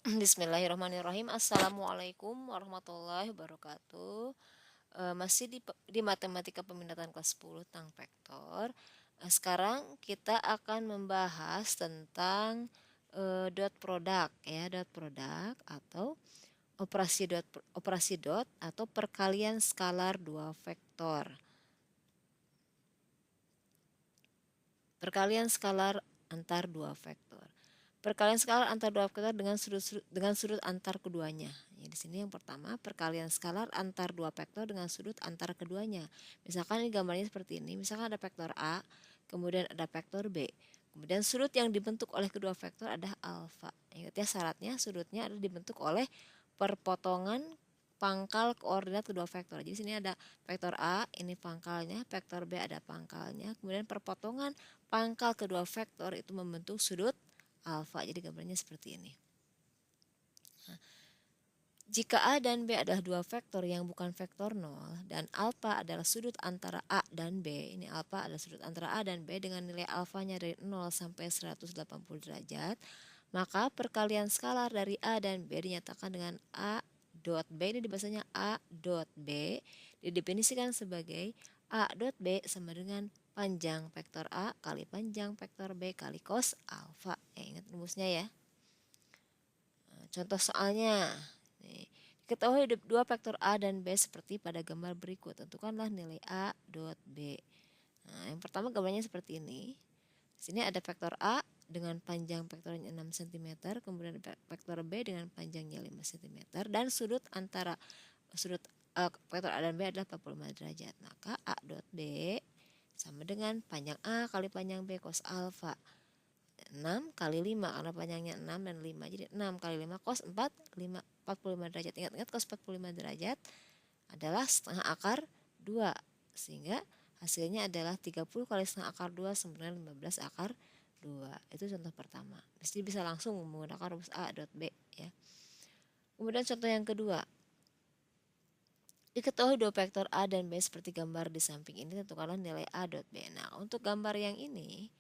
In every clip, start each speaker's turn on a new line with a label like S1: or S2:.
S1: Bismillahirrahmanirrahim. Assalamualaikum warahmatullahi wabarakatuh. Masih di matematika peminatan kelas 10 tentang vektor. Sekarang kita akan membahas tentang dot product ya, dot product atau operasi dot atau perkalian skalar dua vektor. Perkalian skalar antar dua vektor. Perkalian skalar antar dua vektor dengan sudut antar keduanya. Ya, di sini yang pertama, perkalian skalar antar dua vektor dengan sudut antar keduanya. Misalkan ini gambarnya seperti ini. Misalkan ada vektor A, kemudian ada vektor B. Kemudian sudut yang dibentuk oleh kedua vektor adalah alfa. Ingat ya, syaratnya sudutnya adalah dibentuk oleh perpotongan pangkal koordinat kedua vektor. Jadi di sini ada vektor A, ini pangkalnya, vektor B ada pangkalnya. Kemudian perpotongan pangkal kedua vektor itu membentuk sudut alfa. Jadi gambarnya seperti ini. Nah, jika A dan B adalah dua vektor yang bukan vektor 0 dan alfa adalah sudut antara A dan B, ini alfa adalah sudut antara A dan B dengan nilai alfanya dari 0 sampai 180 derajat, maka perkalian skalar dari A dan B dinyatakan dengan A dot B, ini bahasanya A dot B didefinisikan sebagai A dot B sama dengan panjang vektor A kali panjang vektor B kali cos alfa. Ingat rumusnya ya. Nah, contoh soalnya. Nih, diketahui dua vektor A dan B seperti pada gambar berikut. Tentukanlah nilai A dot B. Nah, yang pertama gambarnya seperti ini. Di sini ada vektor A dengan panjang vektornya 6 cm, kemudian vektor B dengan panjangnya 5 cm, dan sudut antara vektor A dan B adalah 45 derajat. Maka A dot B sama dengan panjang A kali panjang B cos alfa. 6 kali 5 karena panjangnya 6 dan 5. Jadi 6 kali 5 cos 45 derajat. Ingat-ingat cos 45 derajat adalah setengah akar 2. Sehingga hasilnya adalah 30 kali setengah akar 2 sama dengan 15 akar 2. Itu contoh pertama. Jadi bisa langsung menggunakan rumus A dot B ya. Kemudian contoh yang kedua. Diketahui dua vektor A dan B seperti gambar di samping ini, tentukanlah nilai A dot B. Nah, untuk gambar yang ini,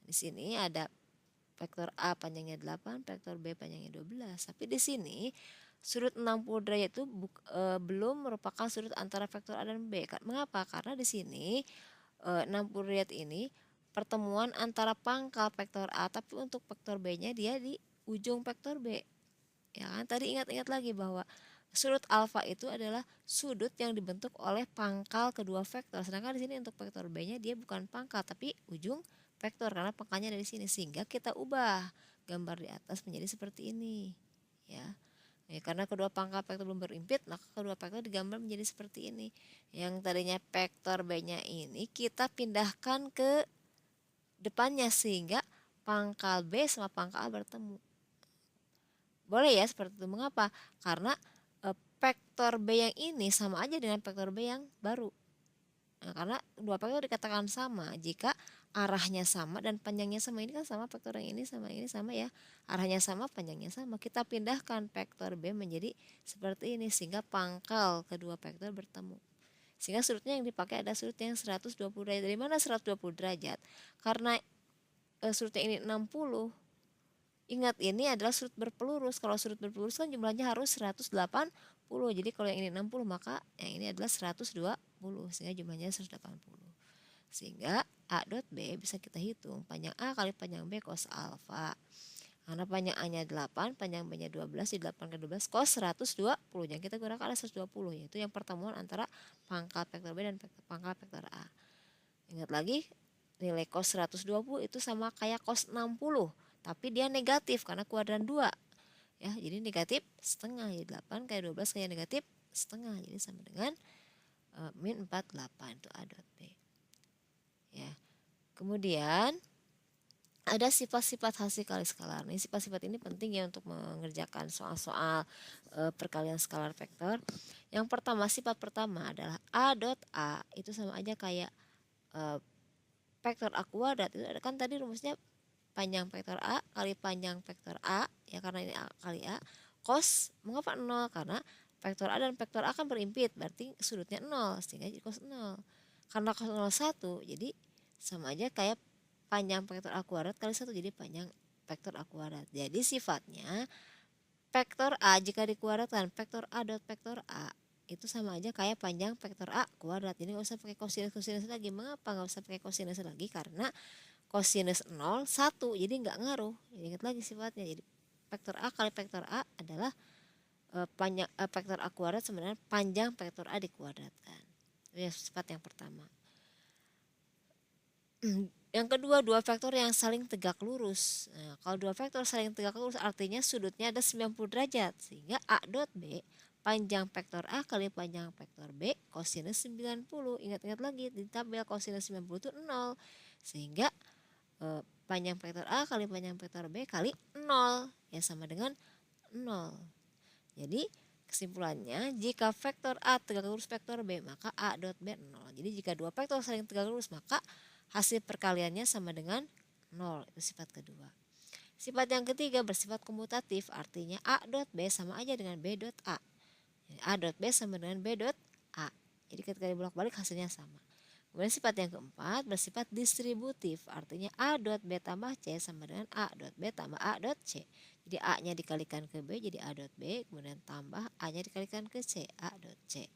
S1: di sini ada vektor A panjangnya 8, vektor B panjangnya 12. Tapi di sini sudut 60 derajat itu belum merupakan sudut antara vektor A dan B. Mengapa? Karena di sini 60 derajat ini pertemuan antara pangkal vektor A, tapi untuk vektor B-nya dia di ujung vektor B. Ya kan? Tadi ingat-ingat lagi bahwa sudut alfa itu adalah sudut yang dibentuk oleh pangkal kedua vektor. Sedangkan di sini untuk vektor B-nya dia bukan pangkal tapi ujung vektor karena pangkalnya dari sini. Sehingga kita ubah gambar di atas menjadi seperti ini. Ya. Karena kedua pangkal vektor belum berimpit, maka kedua vektor digambar menjadi seperti ini. Yang tadinya vektor B-nya ini kita pindahkan ke depannya sehingga pangkal B sama pangkal A bertemu. Boleh ya seperti itu. Mengapa? Karena vektor B yang ini sama aja dengan vektor B yang baru. Nah, karena dua vektor dikatakan sama jika arahnya sama dan panjangnya sama. Ini kan sama, vektor yang ini sama ya. Arahnya sama, panjangnya sama. Kita pindahkan vektor B menjadi seperti ini sehingga pangkal kedua vektor bertemu. Sehingga sudutnya yang dipakai ada sudut yang 120 derajat. Dari mana 120 derajat? Karena sudutnya ini 60. Ingat, ini adalah sudut berpelurus. Kalau sudut berpelurus kan jumlahnya harus 180. Jadi kalau yang ini 60 maka yang ini adalah 120. Sehingga jumlahnya 180. Sehingga A dot B bisa kita hitung. Panjang A kali panjang B cos alfa. Karena panjang A-nya 8, panjang B-nya 12, di 8 kali 12 cos 120. Yang kita gunakan adalah 120, yaitu yang pertemuan antara pangkal vektor B dan pangkal vektor A. Ingat lagi, nilai cos 120 itu sama kayak cos 60. Tapi dia negatif karena kuadran 2. Ya, jadi negatif setengah. Jadi 8 kali 12 kali negatif setengah. Jadi sama dengan min 48 itu A dot B. Ya. Kemudian ada sifat-sifat hasil kali skalar. Nih, sifat-sifat ini penting ya untuk mengerjakan soal-soal perkalian skalar vektor. Yang pertama, sifat pertama adalah A dot A itu sama aja kayak vektor A kuadrat. Itu kan tadi rumusnya panjang vektor A kali panjang vektor A, ya karena ini A kali A, cos, mengapa 0? Karena vektor A dan vektor A kan berimpit, berarti sudutnya 0, sehingga jadi cos 0. Karena cos 0 1, jadi sama aja kayak panjang vektor A kuadrat kali 1, jadi panjang vektor A kuadrat. Jadi sifatnya vektor A jika dikuadratkan, vektor A dot vektor A itu sama aja kayak panjang vektor A kuadrat. Jadi nggak usah pakai kosinus lagi. Mengapa nggak usah pakai kosinus lagi? Karena kosinus 0 1, jadi nggak ngaruh. Jadi ingat lagi sifatnya. Jadi vektor A kali vektor A adalah panjang vektor A kuadrat sebenarnya panjang vektor A dikuadratkan. Itu sifat yang pertama. Yang kedua, dua vektor yang saling tegak lurus. Nah, kalau dua vektor saling tegak lurus artinya sudutnya ada 90 derajat. Sehingga A dot B panjang vektor A kali panjang vektor B kosinus 90. Ingat-ingat lagi di tabel kosinus 90 itu 0. Sehingga panjang vektor A kali panjang vektor B kali 0 ya sama dengan 0. Jadi kesimpulannya jika vektor A tegak lurus vektor B maka A dot B 0. Jadi jika dua vektor saling tegak lurus maka hasil perkaliannya sama dengan 0. Itu sifat kedua. Sifat yang ketiga bersifat komutatif, artinya A dot B sama aja dengan B dot A. A dot B sama dengan B dot A. Jadi ketika dibolak-balik hasilnya sama. Kemudian sifat yang keempat bersifat distributif, artinya A dot B tambah C sama dengan A dot B tambah A dot C. Jadi A-nya dikalikan ke B jadi A dot B, kemudian tambah A-nya dikalikan ke C, A dot C.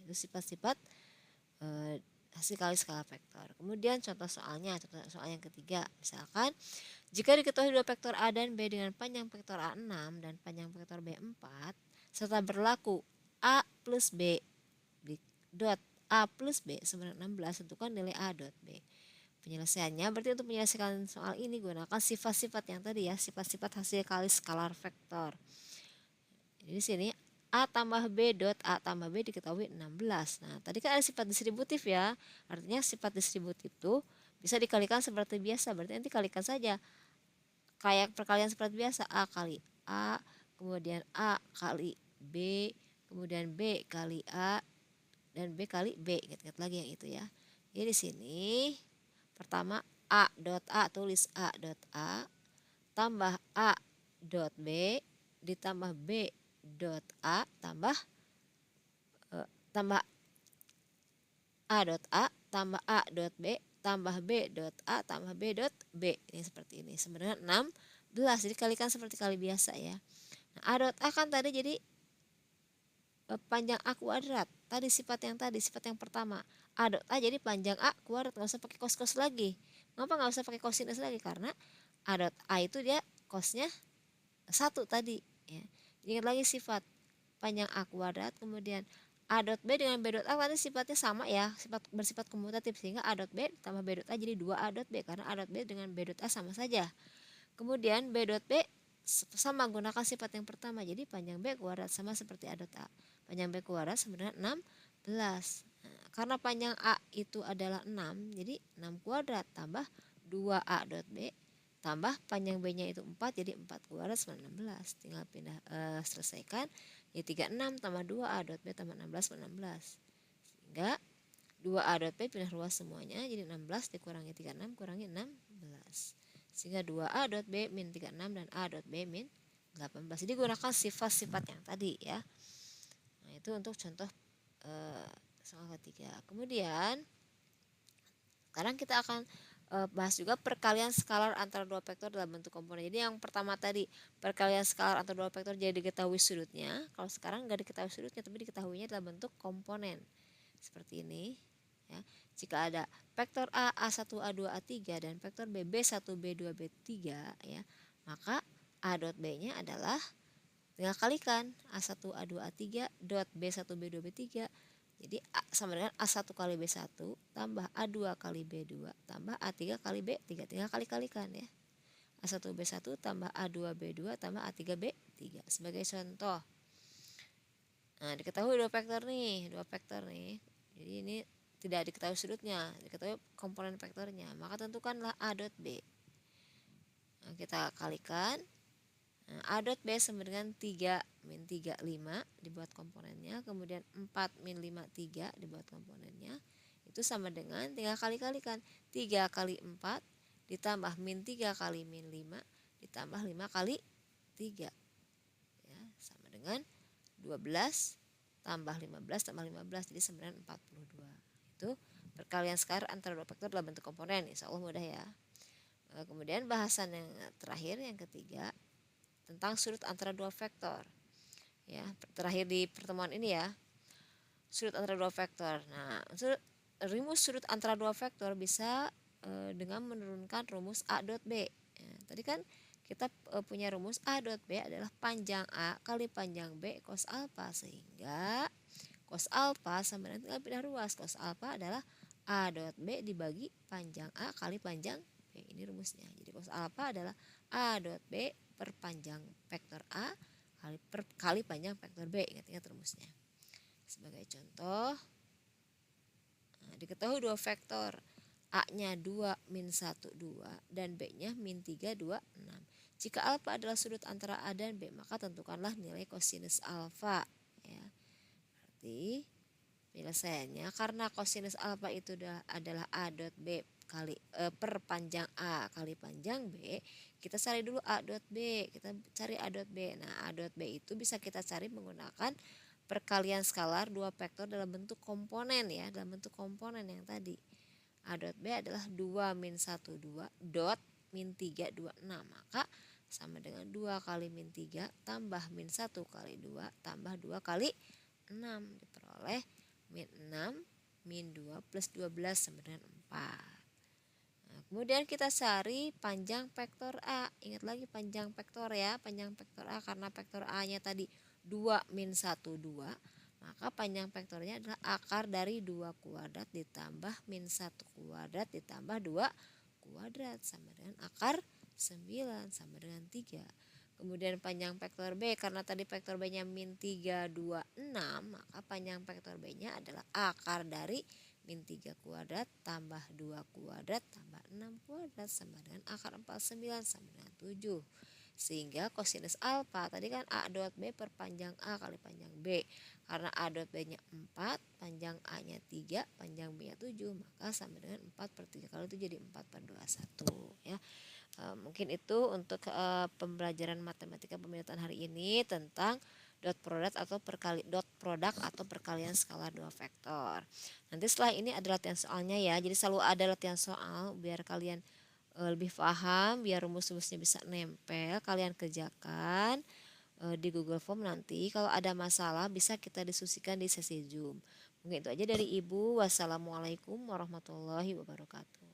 S1: Itu sifat-sifat hasil kali skala vektor. Kemudian contoh soal yang ketiga. Misalkan jika diketahui dua vektor A dan B dengan panjang vektor A 6 dan panjang vektor B 4 serta berlaku A plus B dot A plus B sama dengan 16, tentukan nilai A dot B. Penyelesaiannya berarti untuk menyelesaikan soal ini gunakan sifat-sifat yang tadi ya, sifat-sifat hasil kali skalar vektor. Jadi di sini A tambah B dot A tambah B diketahui 16. Nah, tadi kan ada sifat distributif ya. Artinya sifat distributif itu bisa dikalikan seperti biasa. Berarti nanti kalikan saja. Kayak perkalian seperti biasa. A kali A, kemudian A kali B, kemudian B kali A, dan B kali B. Ingat-ingat lagi yang itu ya. Jadi di sini pertama A dot A, tulis A dot A, tambah A dot B, ditambah B dot A tambah A dot A tambah A dot B tambah B dot A tambah B dot B. Ini seperti ini. Sebenarnya 16. Jadi kalikan seperti kali biasa ya. Nah, A dot A kan tadi jadi panjang A kuadrat. Tadi sifat yang pertama. A dot A jadi panjang A kuadrat. Nggak usah pakai cos lagi. Kenapa nggak usah pakai kosinus lagi? Karena A dot A itu dia cosnya 1 tadi ya. Ingat lagi sifat panjang A kuadrat, kemudian A dot B dengan B dot A tadi sifatnya sama ya, bersifat komutatif, sehingga A dot B tambah B dot A jadi 2A dot B karena A dot B dengan B dot A sama saja. Kemudian B dot B sama gunakan sifat yang pertama, jadi panjang B kuadrat sama seperti A dot A. Panjang B kuadrat sebenarnya 16. Nah, karena panjang A itu adalah 6, jadi 6 kuadrat tambah 2A dot B tambah panjang B-nya itu 4, jadi 4 kuadrat sama 16. Tinggal pindah selesaikan. Jadi 36 tambah 2A dot B tambah 16 sama 16. Sehingga 2A dot B pindah luas semuanya, jadi 16 dikurangi 36 kurangi 16. Sehingga 2A dot B min 36 dan A dot B min 18. Jadi gunakan sifat-sifat yang tadi ya. Nah, itu untuk contoh soal ketiga. Kemudian sekarang kita akan bahas juga perkalian skalar antara dua vektor dalam bentuk komponen. Jadi yang pertama tadi perkalian skalar antara dua vektor jadi diketahui sudutnya. Kalau sekarang nggak diketahui sudutnya tapi diketahuinya dalam bentuk komponen. Seperti ini ya. Jika ada vektor A, A1, A2, A3 dan vektor B, B1, B2, B3 ya, maka A dot B-nya adalah tinggal kalikan A1, A2, A3 dot B1, B2, B3. Jadi A sama dengan A1 kali B1 tambah A2 kali B2 tambah A3 kali B3. Tinggal kali-kalikan ya. A1 B1 tambah A2 B2 tambah A3 B3. Sebagai contoh. Nah, diketahui dua vektor nih. Jadi ini tidak diketahui sudutnya, diketahui komponen vektornya. Maka tentukanlah A dot B. Nah, kita kalikan. Nah, A dot B sama dengan 3 min 3, 5 dibuat komponennya. Kemudian 4 min 5, 3 dibuat komponennya. Itu sama dengan, tinggal kali-kalikan. 3 kali 4 ditambah min 3 kali min 5 ditambah 5 kali 3. Ya, sama dengan 12 tambah 15 tambah 15. Jadi sama dengan 42. Itu perkalian skalar antara dua vektor dalam bentuk komponen. Insya Allah mudah ya. Kemudian bahasan yang terakhir, yang ketiga. tentang sudut antara dua vektor. Ya, terakhir di pertemuan ini ya, sudut antara dua vektor. Nah, rumus sudut antara dua vektor bisa dengan menurunkan rumus A dot B. Ya, tadi kan kita punya rumus A dot B adalah panjang A kali panjang B cos alfa, sehingga cos alfa sama dengan tinggal pindah ruas. Cos alfa adalah A dot B dibagi panjang A kali panjang B. Ini rumusnya. Jadi cos alfa adalah A dot B per panjang vektor A kali panjang vektor B. Ingat-ingat rumusnya. Sebagai contoh, diketahui dua vektor A-nya 2 min 1 2 dan B-nya min 3 2 6. Jika alfa adalah sudut antara A dan B, maka tentukanlah nilai kosinus alfa. Ya. Berarti penyelesaiannya, karena kosinus alfa itu adalah A dot B kali per panjang A kali panjang B, kita cari dulu A dot B. Kita cari A dot B. Nah, A dot B itu bisa kita cari menggunakan perkalian skalar dua vektor dalam bentuk komponen ya, dalam bentuk komponen yang tadi. A dot B adalah 2 min 1 2 dot min 3 2 6, maka sama dengan 2 kali min 3 tambah min 1 kali 2 tambah 2 kali 6, diperoleh min 6 min 2 plus 12 sama dengan 4. Nah, kemudian kita cari panjang vektor A. Ingat lagi panjang vektor ya, panjang vektor A, karena vektor A-nya tadi 2 min 1 2, maka panjang vektornya adalah akar dari 2 kuadrat ditambah min 1 kuadrat ditambah 2 kuadrat sama dengan akar 9 sama dengan 3. Kemudian panjang vektor B, karena tadi vektor B-nya min 3 2 6, maka panjang vektor B-nya adalah akar dari min 3 kuadrat tambah 2 kuadrat tambah 6 kuadrat sama dengan akar 49 sama dengan 7. Sehingga kosinus alfa tadi kan A dot B per panjang A kali panjang B. Karena A dot B nya 4, panjang A nya 3, panjang B nya 7, maka sama dengan 4 per 3 kali 7 jadi 4 per 21 ya. Mungkin itu untuk pembelajaran matematika pemilihan hari ini tentang dot product atau perkalian skala dua vektor. Nanti setelah ini ada latihan soalnya ya. Jadi selalu ada latihan soal biar kalian lebih paham, biar rumus-rumusnya bisa nempel. Kalian kerjakan di Google Form, nanti kalau ada masalah bisa kita diskusikan di sesi Zoom. Mungkin itu aja dari Ibu. Wassalamualaikum warahmatullahi wabarakatuh.